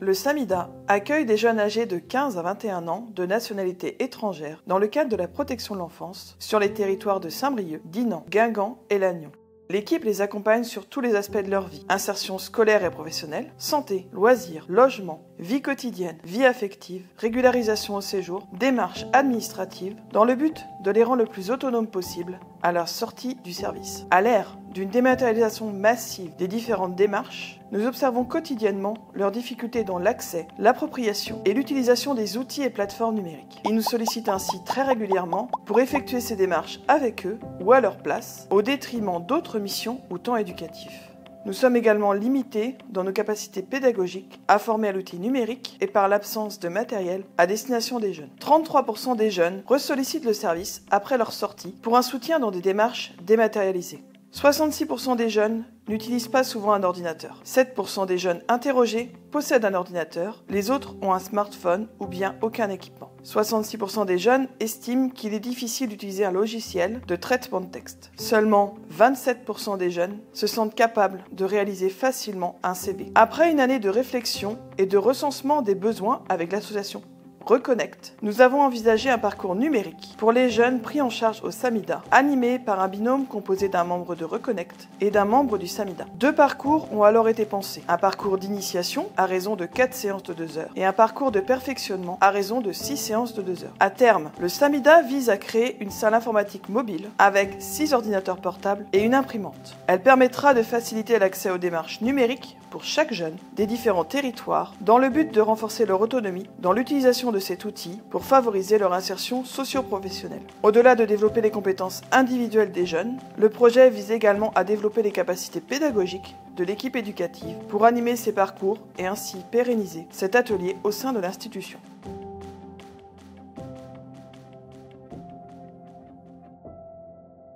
Le Samida accueille des jeunes âgés de 15 à 21 ans de nationalité étrangère dans le cadre de la protection de l'enfance sur les territoires de Saint-Brieuc, Dinan, Guingamp et Lannion. L'équipe les accompagne sur tous les aspects de leur vie, insertion scolaire et professionnelle, santé, loisirs, logement, vie quotidienne, vie affective, régularisation au séjour, démarches administratives, dans le but de les rendre le plus autonomes possible à leur sortie du service. À l'ère d'une dématérialisation massive des différentes démarches, nous observons quotidiennement leurs difficultés dans l'accès, l'appropriation et l'utilisation des outils et plateformes numériques. Ils nous sollicitent ainsi très régulièrement pour effectuer ces démarches avec eux ou à leur place, au détriment d'autres missions ou temps éducatifs. Nous sommes également limités dans nos capacités pédagogiques à former à l'outil numérique et par l'absence de matériel à destination des jeunes. 33% des jeunes ressollicitent le service après leur sortie pour un soutien dans des démarches dématérialisées. 66% des jeunes n'utilisent pas souvent un ordinateur. 7% des jeunes interrogés possèdent un ordinateur, les autres ont un smartphone ou bien aucun équipement. 66% des jeunes estiment qu'il est difficile d'utiliser un logiciel de traitement de texte. Seulement 27% des jeunes se sentent capables de réaliser facilement un CV. Après une année de réflexion et de recensement des besoins avec l'association Reconnect, nous avons envisagé un parcours numérique pour les jeunes pris en charge au Samida, animé par un binôme composé d'un membre de Reconnect et d'un membre du Samida. 2 parcours ont alors été pensés. Un parcours d'initiation à raison de 4 séances de 2 heures et un parcours de perfectionnement à raison de 6 séances de 2 heures. À terme, le Samida vise à créer une salle informatique mobile avec 6 ordinateurs portables et une imprimante. Elle permettra de faciliter l'accès aux démarches numériques pour chaque jeune des différents territoires dans le but de renforcer leur autonomie dans l'utilisation de cet outil pour favoriser leur insertion socio-professionnelle. Au-delà de développer les compétences individuelles des jeunes, le projet vise également à développer les capacités pédagogiques de l'équipe éducative pour animer ces parcours et ainsi pérenniser cet atelier au sein de l'institution.